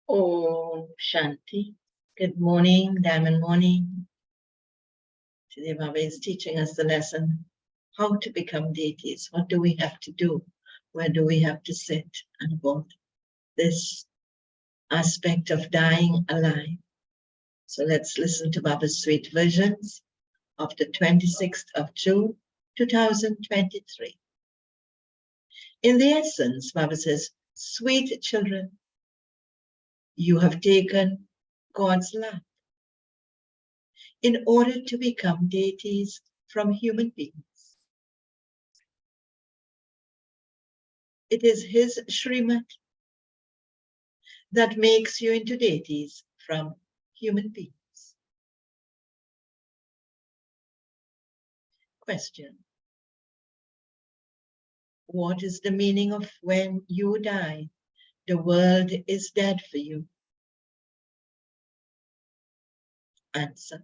Om Shanti. Good morning, Diamond Morning. Today Baba is teaching us the lesson, how to become deities. What do we have to do? Where do we have to sit? And about this aspect of dying alive. So let's listen to Baba's sweet versions of the 26th of June, 2023. In the essence, Baba says, sweet children, you have taken God's love in order to become deities from human beings. It is his Srimad that makes you into deities from human beings. Question. What is the meaning of when you die, the world is dead for you? Answer.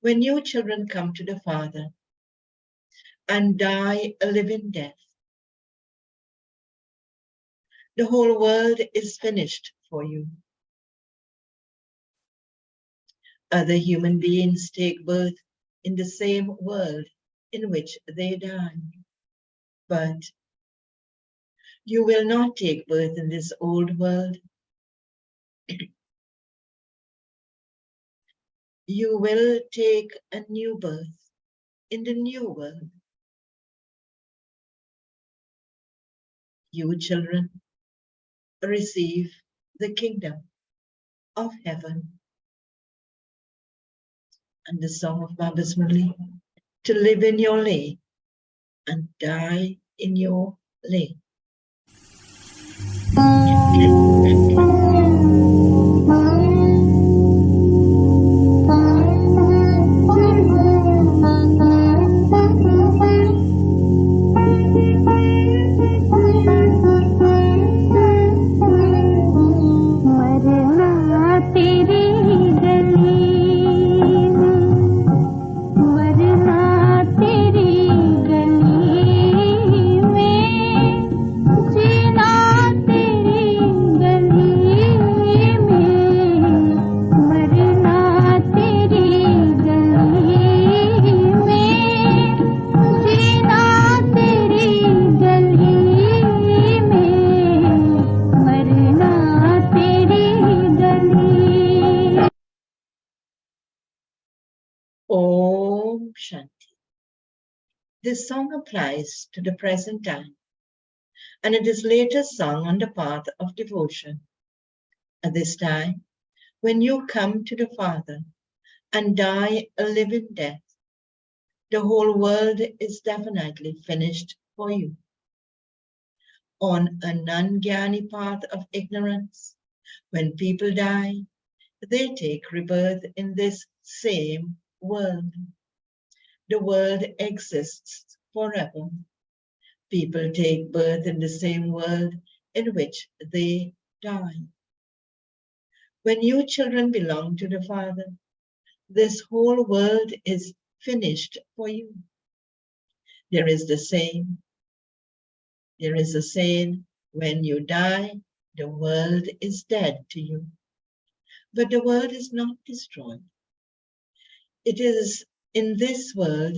When you children come to the Father and die a living death, the whole world is finished for you. Other human beings take birth in the same world in which they die. But you will not take birth in this old world. You will take a new birth in the new world. You children receive the kingdom of heaven. And the song of Baba's Murli, to live in your lay and die in your lay. Om Shanti. This song applies to the present time, and it is later sung on the path of devotion. At this time, when you come to the Father and die a living death, the whole world is definitely finished for you. On a non-jnani path of ignorance, when people die, they take rebirth in this same world. The world exists forever. People take birth in the same world in which they die. When you children belong to the Father, this whole world is finished for you. There is the saying, when you die, the world is dead to you. But the world is not destroyed. It is in this world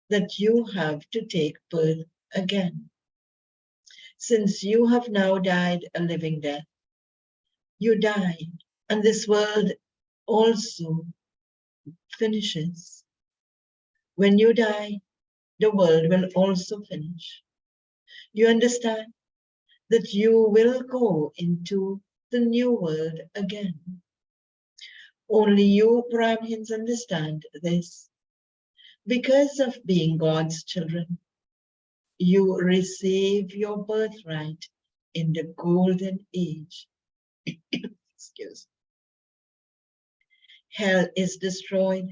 that you have to take birth again. Since you have now died a living death, you die, and this world also finishes. When you die, the world will also finish. You understand that you will go into the new world again. Only you Brahmins understand this. Because of being God's children, you receive your birthright in the golden age. Excuse. Hell is destroyed,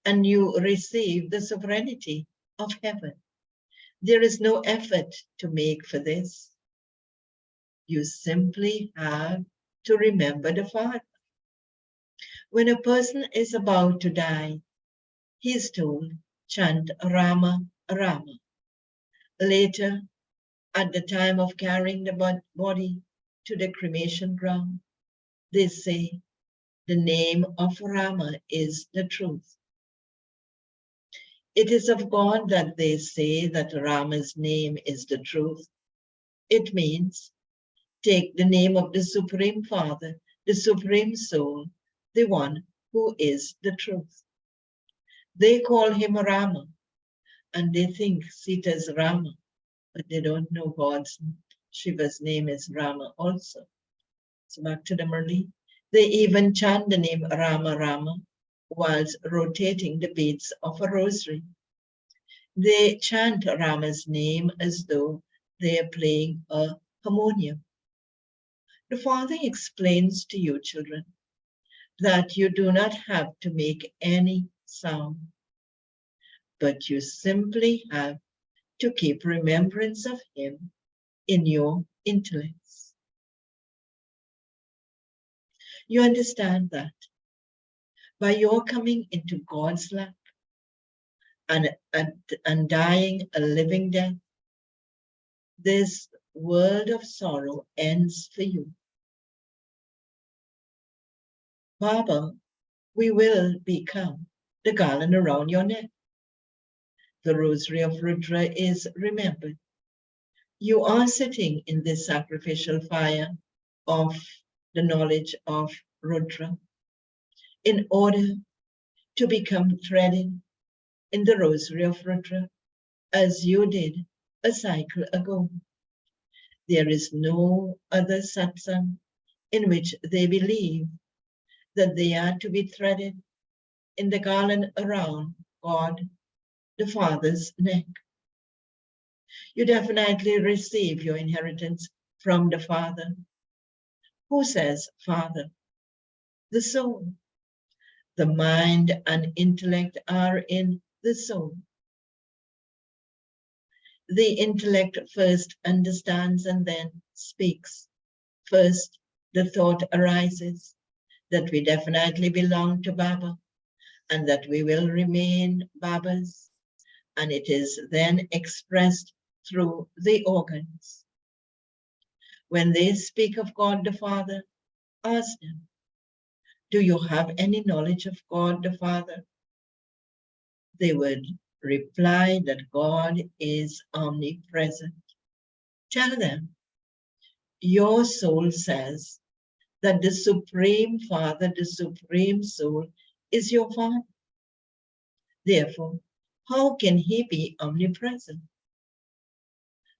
and you receive the sovereignty of heaven. There is no effort to make for this. You simply have to remember the Father. When a person is about to die, he is told, chant Rama, Rama. Later, at the time of carrying the body, to the cremation ground, they say, the name of Rama is the truth. It is of God that they say that Rama's name is the truth. It means, take the name of the Supreme Father, the Supreme Soul, the one who is the truth. They call him Rama, and they think Sita's Rama, but they don't know Shiva's name is Rama also. So back to the Murli. They even chant the name Rama Rama whilst rotating the beads of a rosary. They chant Rama's name as though they are playing a harmonium. The Father explains to you, children, that you do not have to make any sound, but you simply have to keep remembrance of him in your intellects. You understand that by your coming into God's lap and dying a living death, this world of sorrow ends for you. Baba, we will become the garland around your neck. The rosary of Rudra is remembered. You are sitting in this sacrificial fire of the knowledge of Rudra in order to become threaded in the rosary of Rudra as you did a cycle ago. There is no other satsang in which they believe that they are to be threaded in the garland around God, the Father's neck. You definitely receive your inheritance from the Father. Who says Father? The soul. The mind and intellect are in the soul. The intellect first understands and then speaks. First, the thought arises that we definitely belong to Baba and that we will remain Babas, and it is then expressed through the organs. When they speak of God the Father, ask them, do you have any knowledge of God the Father? They would reply that God is omnipresent. Tell them, your soul says that the Supreme Father, the Supreme Soul, is your Father. Therefore, how can he be omnipresent?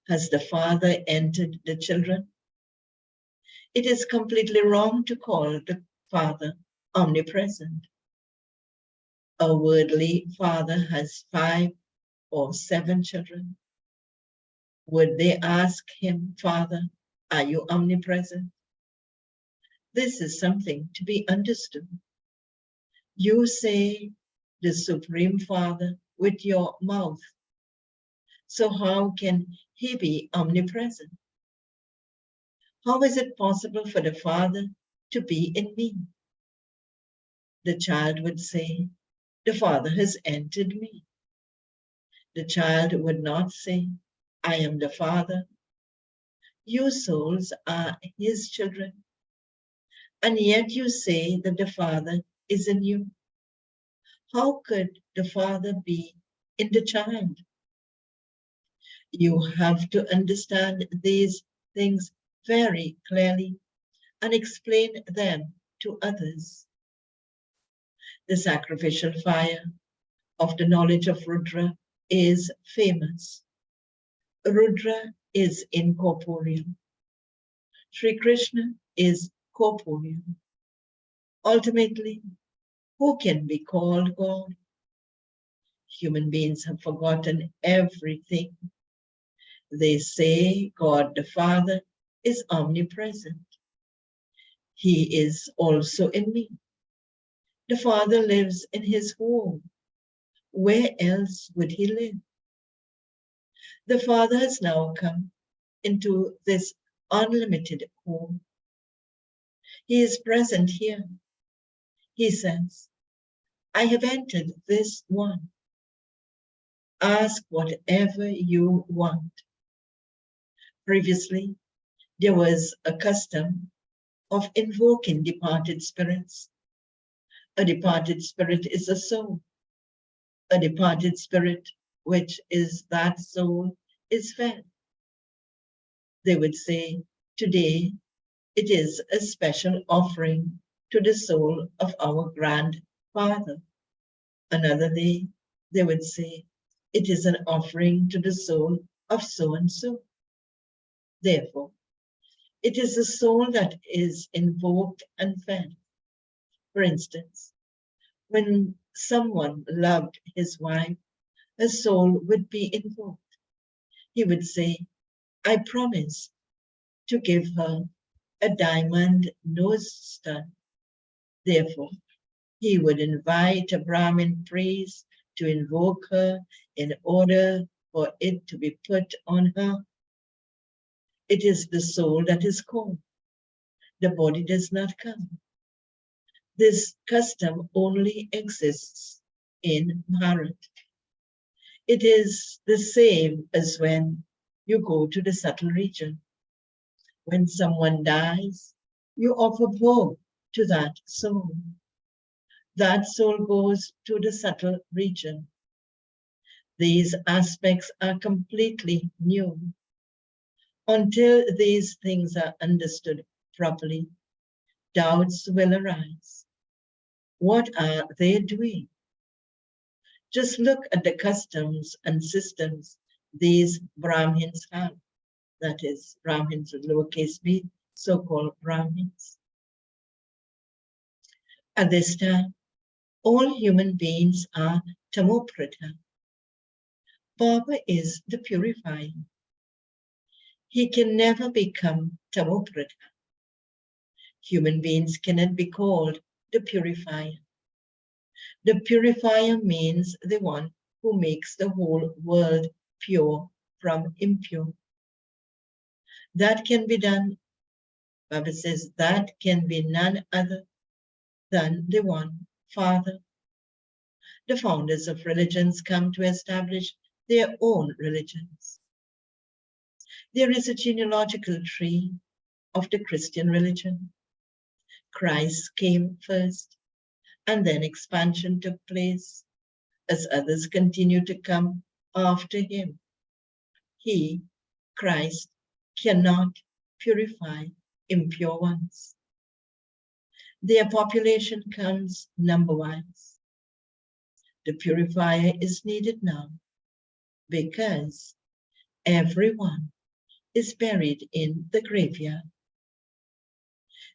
Has the Father entered the children? It is completely wrong to call the Father omnipresent. A worldly father has 5 or 7 children. Would they ask him, Father, are you omnipresent? This is something to be understood. You say the Supreme Father with your mouth. So how can he be omnipresent? How is it possible for the Father to be in me? The child would say, the Father has entered me. The child would not say, I am the Father. You souls are his children. And yet you say that the Father is in you. How could the Father be in the child? You have to understand these things very clearly and explain them to others. The sacrificial fire of the knowledge of Rudra is famous. Rudra is incorporeal. Sri Krishna is corporeal. Ultimately, who can be called God? Human beings have forgotten everything. They say God the Father is omnipresent. He is also in me. The Father lives in his home. Where else would he live? The Father has now come into this unlimited home. He is present here. He says, I have entered this one. Ask whatever you want. Previously, There was a custom of invoking departed spirits. A departed spirit is a soul. A departed spirit, which is that soul, is fed. They would say, today it is a special offering to the soul of our grandfather. Another day, they would say, it is an offering to the soul of so and so. Therefore, it is the soul that is invoked and fed. For instance, when someone loved his wife, a soul would be invoked. He would say, I promise to give her a diamond nose stud. Therefore, he would invite a Brahmin priest to invoke her in order for it to be put on her. It is the soul that is called. The body does not come. This custom only exists in Bharat. It is the same as when you go to the subtle region. When someone dies, you offer bhog to that soul. That soul goes to the subtle region. These aspects are completely new. Until these things are understood properly, doubts will arise. What are they doing? Just look at the customs and systems these Brahmins have. That is, Brahmins with lowercase b, so-called Brahmins. At this time, all human beings are tamoprata. Baba is the purifier. He can never become tamoprata. Human beings cannot be called the purifier. The purifier means the one who makes the whole world pure from impure. That can be done, Baba says, that can be none other than the one Father. The founders of religions come to establish their own religions. There is a genealogical tree of the Christian religion. Christ came first, and then expansion took place as others continue to come after him. He, Christ, cannot purify impure ones. Their population comes number-wise. The purifier is needed now because everyone is buried in the graveyard.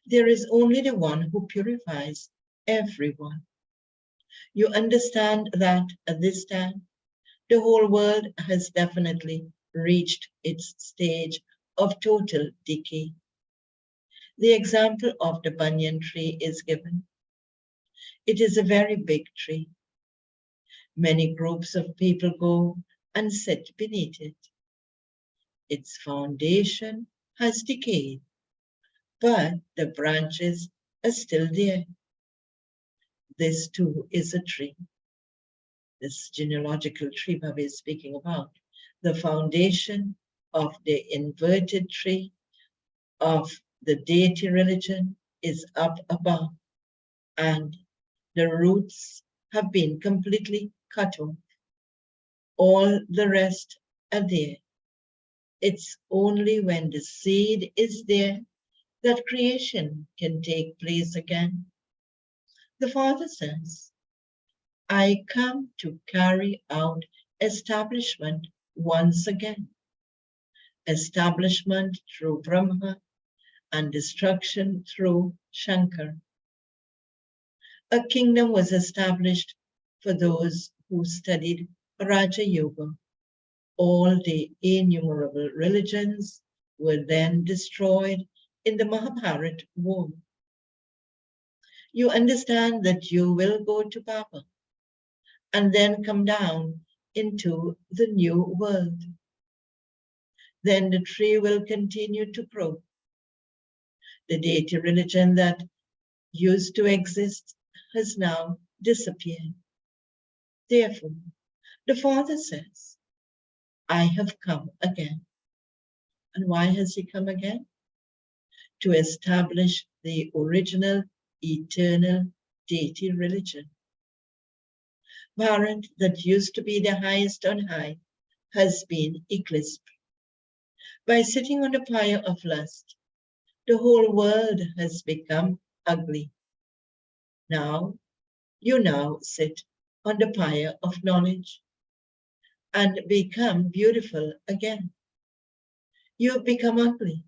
There is only the one who purifies everyone. You understand that at this time, the whole world has definitely reached its stage of total decay. The example of the banyan tree is given. It is a very big tree. Many groups of people go and sit beneath it. Its foundation has decayed, but the branches are still there. This too is a tree. This genealogical tree Baba is speaking about. The foundation of the inverted tree of the deity religion is up above, and the roots have been completely cut off. All the rest are there. It's only when the seed is there that creation can take place again. The Father says, I come to carry out establishment once again. Establishment through Brahma and destruction through Shankar. A kingdom was established for those who studied Raja Yoga. All the innumerable religions were then destroyed in the Mahabharata war. You understand that you will go to Baba and then come down into the new world. Then the tree will continue to grow. The deity religion that used to exist has now disappeared. Therefore, the Father says, I have come again. And why has he come again? to establish the original eternal deity religion. Bharat, that used to be the highest on high, has been eclipsed. By sitting on the pyre of lust, the whole world has become ugly. Now, you now sit on the pyre of knowledge and become beautiful again. You have become ugly.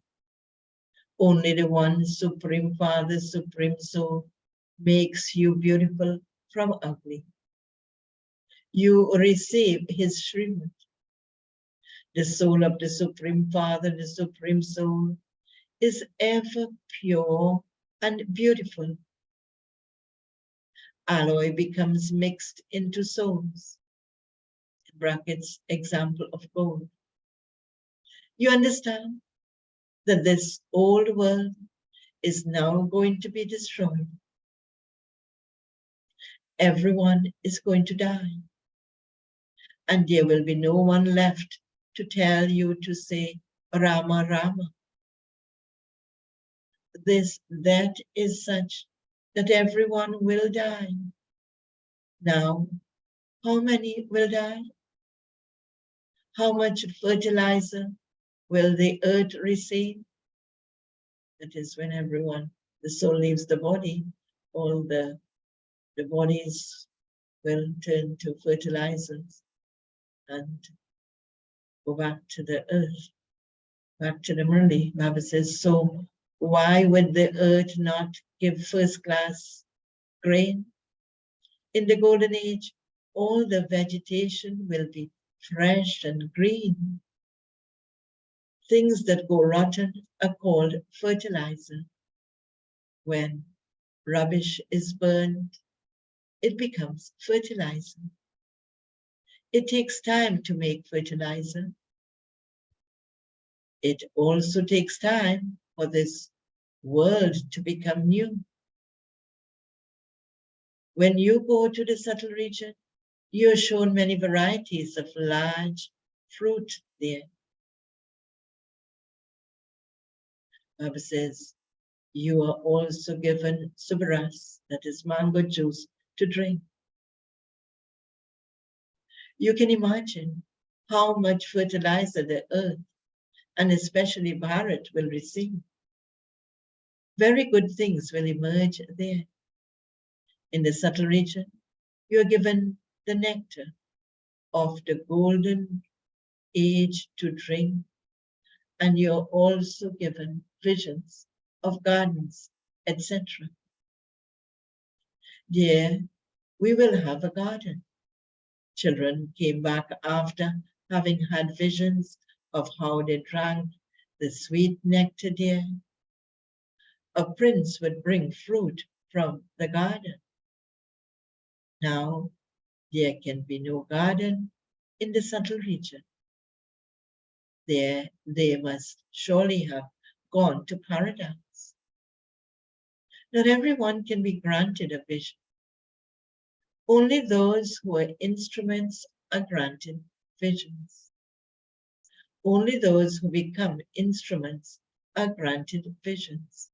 Only the one Supreme Father, Supreme Soul, makes you beautiful from ugly. You receive his Srimad. The soul of the Supreme Father, the Supreme Soul, is ever pure and beautiful. Alloy becomes mixed into souls. Brackets, example of gold. You understand that this old world is now going to be destroyed. Everyone is going to die. And there will be no one left to tell you to say Rama Rama. That is such that everyone will die. Now, how many will die? How much fertilizer will the earth receive? That is when the soul leaves the body, all the bodies will turn to fertilizers and go back to the earth, back to the Murli. Baba says, so why would the earth not give first class grain? In the golden age, all the vegetation will be fresh and green. Things that go rotten are called fertilizer. When rubbish is burned, it becomes fertilizer. It takes time to make fertilizer. It also takes time for this world to become new. When you go to the subtle region, you are shown many varieties of large fruit there. Baba says, you are also given subaras, that is mango juice, to drink. You can imagine how much fertilizer the earth, and especially Bharat, will receive. Very good things will emerge there. In the subtle region, you are given the nectar of the golden age to drink, and you are also given visions of gardens, etc. There, we will have a garden. Children came back after having had visions of how they drank the sweet nectar there. A prince would bring fruit from the garden. Now, there can be no garden in the subtle region. There, they must surely have gone to paradise. Not everyone can be granted a vision. Only those who are instruments are granted visions. Only those who become instruments are granted visions.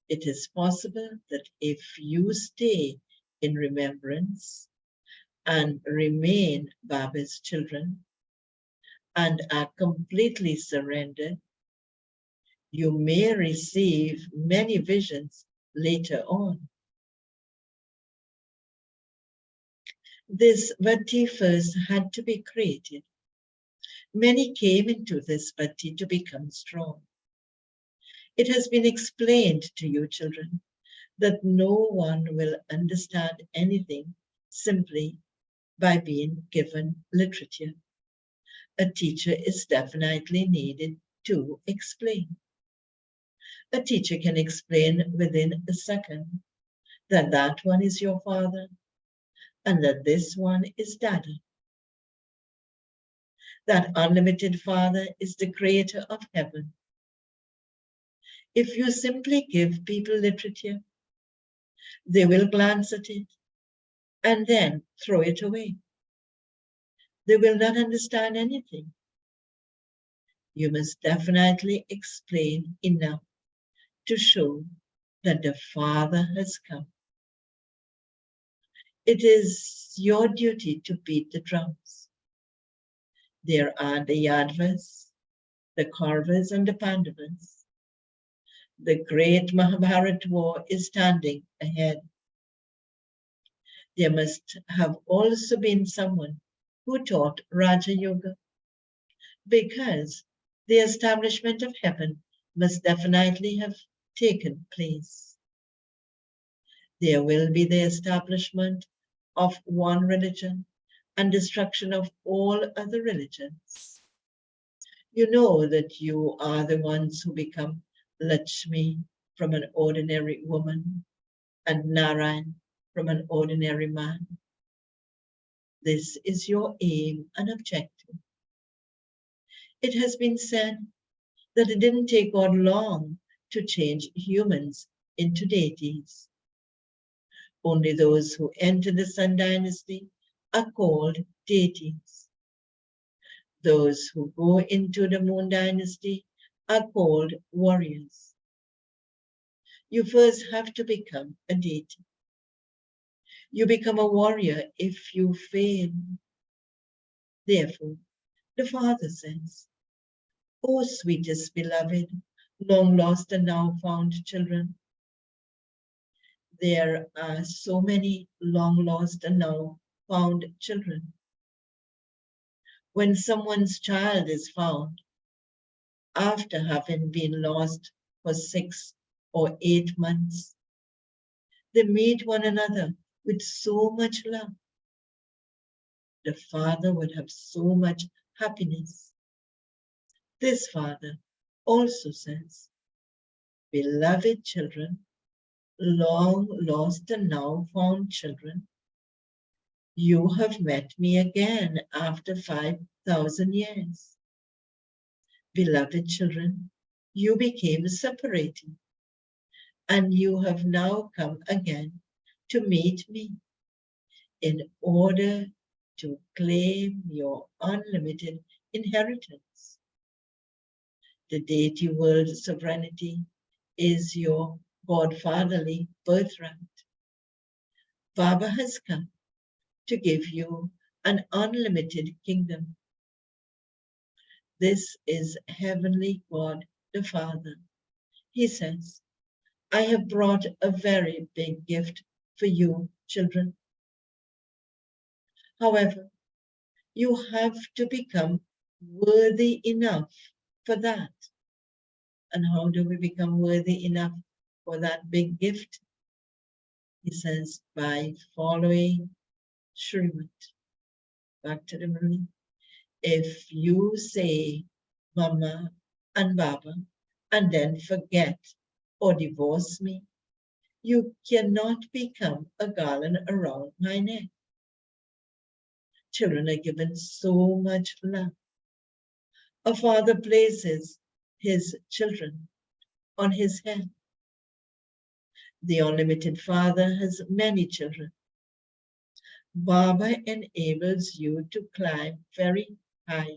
It is possible that if you stay in remembrance and remain Baba's children and are completely surrendered, you may receive many visions later on. This bhakti first had to be created. Many came into this bhakti to become strong. It has been explained to you, children, that no one will understand anything simply by being given literature. A teacher is definitely needed to explain. A teacher can explain within a second that that one is your father and that this one is Dada. That unlimited Father is the creator of heaven. If you simply give people literature, they will glance at it and then throw it away. They will not understand anything. You must definitely explain enough to show that the Father has come. It is your duty to beat the drums. There are the Yadvas, the Kauravas, and the Pandavas. The great Mahabharata war is standing ahead. There must have also been someone who taught Raja Yoga, because the establishment of heaven must definitely have taken place. There will be the establishment of one religion and destruction of all other religions. You know that you are the ones who become Lakshmi from an ordinary woman and Narayan from an ordinary man. This is your aim and objective. It has been said that it didn't take God long to change humans into deities. Only those who enter the Sun dynasty are called deities. Those who go into the Moon dynasty are called warriors. You first have to become a deity. You become a warrior if you fail. Therefore, the Father says, O sweetest beloved, long lost and now found children. There are so many long lost and now found children. When someone's child is found after having been lost for 6 or 8 months, they meet one another with so much love. The Father would have so much happiness. This Father also says, beloved children, long lost and now found children, you have met me again after 5,000 years. Beloved children, you became separated, and you have now come again to meet me in order to claim your unlimited inheritance. The deity world sovereignty is your godfatherly birthright. Baba has come to give you an unlimited kingdom. This is Heavenly God the Father. He says, I have brought a very big gift for you, children. However, you have to become worthy enough for that. And how do we become worthy enough for that big gift? He says, by following Srimad. Back to the Murli. If you say Mama and Baba and then forget or divorce me, you cannot become a garland around my neck. Children are given so much love. A father places his children on his head. The unlimited Father has many children. Baba enables you to climb very high.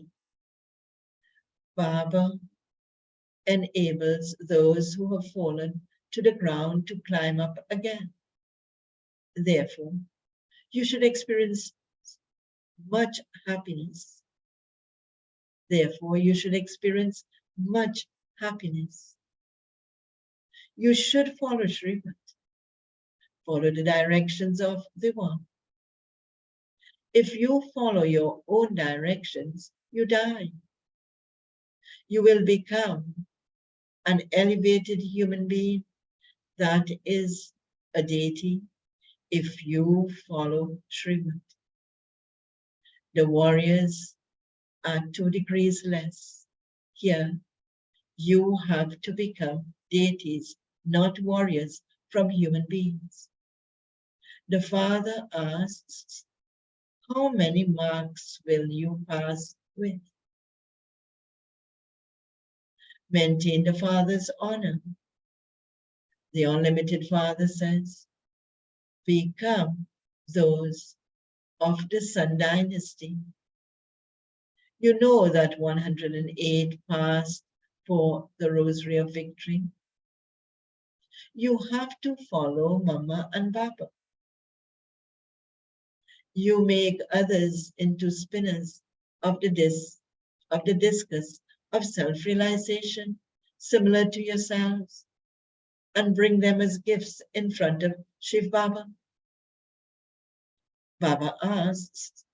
Baba enables those who have fallen to the ground to climb up again. Therefore, you should experience much happiness. Therefore, you should experience much happiness. You should follow Srimad. Follow the directions of the One. If you follow your own directions, you die. You will become an elevated human being that is a deity if you follow Srimad. The warriors are 2 degrees less. Here, you have to become deities, not warriors from human beings. The Father asks, how many marks will you pass with? Maintain the Father's honor. The unlimited Father says, become those of the Sun dynasty. You know that 108 passed for the Rosary of Victory. You have to follow Mama and Papa. You make others into spinners of the discus of self-realization, similar to yourselves, and bring them as gifts in front of Shiv Baba. Baba asks,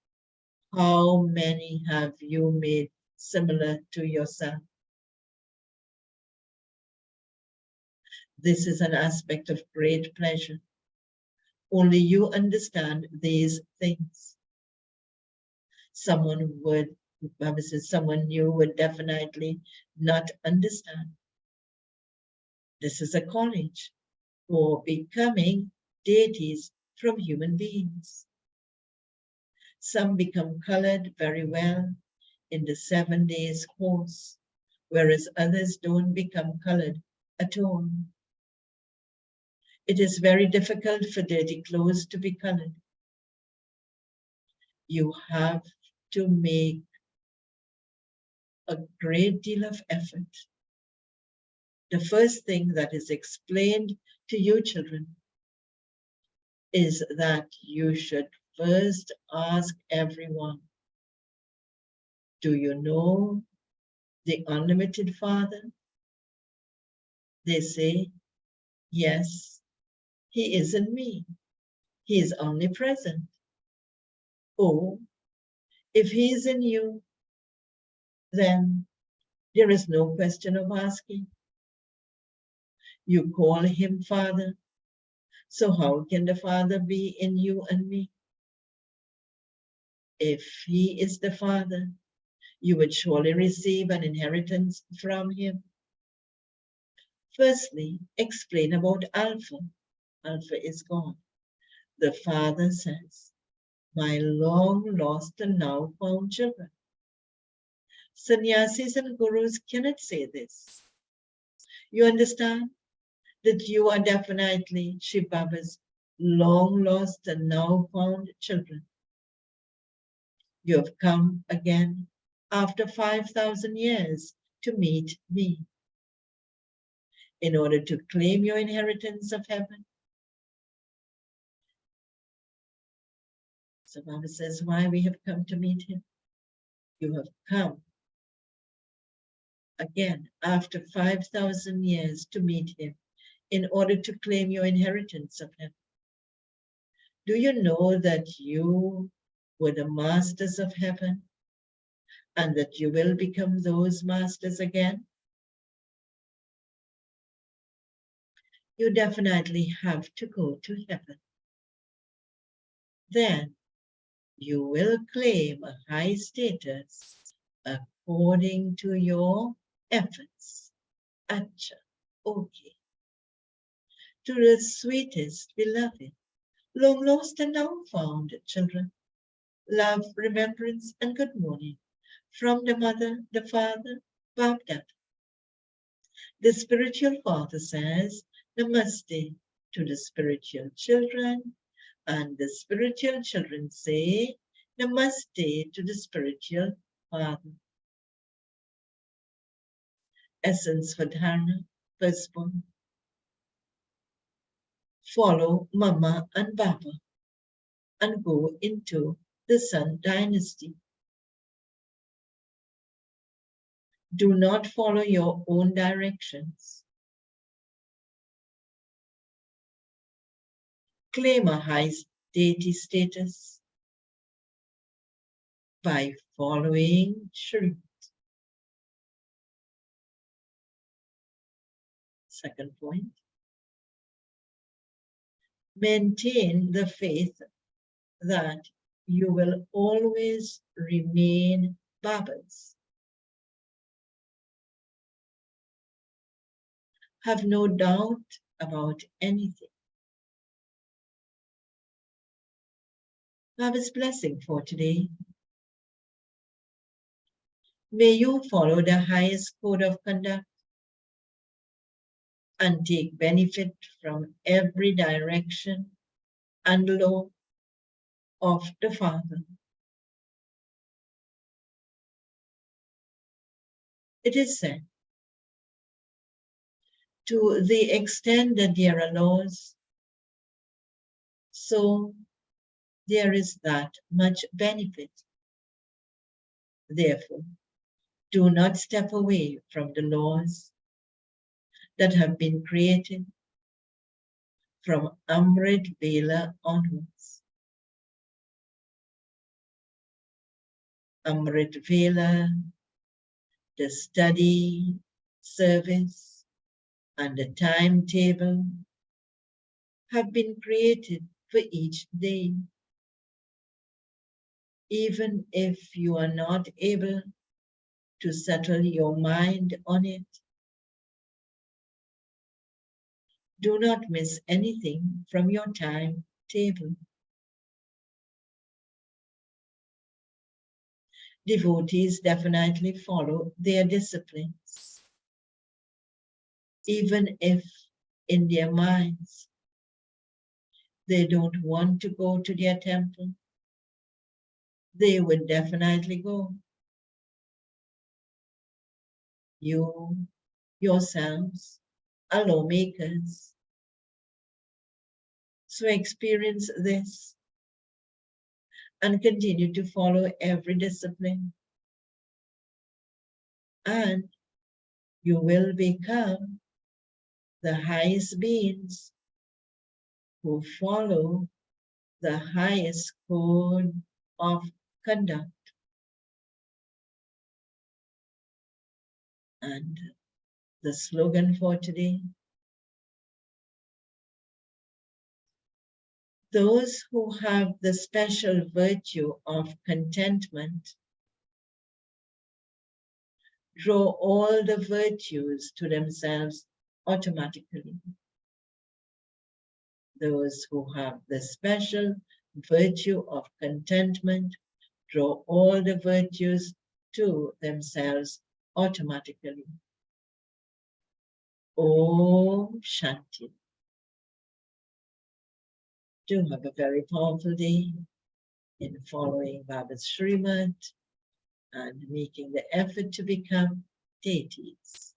how many have you made similar to yourself? This is an aspect of great pleasure. Only you understand these things. Baba says, someone new would definitely not understand. This is a college for becoming deities from human beings. Some become colored very well in the 7 days course, whereas others don't become colored at all. It is very difficult for dirty clothes to be colored. You have to make a great deal of effort. The first thing that is explained to you children is that you should first ask everyone, do you know the unlimited Father? They say, yes, he is in me. He is omnipresent. Oh, if he is in you, then there is no question of asking. You call him Father. So how can the Father be in you and me? If he is the Father, you would surely receive an inheritance from him. Firstly, explain about Alpha. Alpha is God. The Father says, my long lost and now found children. Sannyasis and gurus cannot say this. You understand that you are definitely Shiv Baba's long lost and now found children. You have come again after 5,000 years to meet me in order to claim your inheritance of heaven. So Baba says, why we have come to meet him? You have come again after 5,000 years to meet him in order to claim your inheritance of heaven. Do you know that you were the masters of heaven and that you will become those masters again? You definitely have to go to heaven. Then you will claim a high status according to your efforts. Acha, okay. To the sweetest beloved, long lost and now found children, love, remembrance, and good morning from the mother, the father, Babdad. The spiritual father says, Namaste to the spiritual children, and the spiritual children say, Namaste to the spiritual father. Essence for dharana, firstborn. Follow Mama and Baba and go into the Sun dynasty. Do not follow your own directions. Claim a high deity status by following Shri. Second point. Maintain the faith that you will always remain Babas. Have no doubt about anything. Baba's blessing for today. May you follow the highest code of conduct and take benefit from every direction and law of the Father. It is said, To the extent that there are laws, so there is that much benefit. Therefore, do not step away from the laws that have been created from Amrit Vela onwards. Amrit Vela, the study, service, and the timetable have been created for each day. Even if you are not able to settle your mind on it, do not miss anything from your timetable. Devotees definitely follow their disciplines, even if in their minds they don't want to go to their temple. They would definitely go. You yourselves are lawmakers. So experience this and continue to follow every discipline. And you will become the highest beings who follow the highest code of conduct. And the slogan for today, those who have the special virtue of contentment draw all the virtues to themselves automatically. Those who have the special virtue of contentment draw all the virtues to themselves automatically. Om Shanti. Do have a very powerful day in following Baba's Srimad and making the effort to become deities.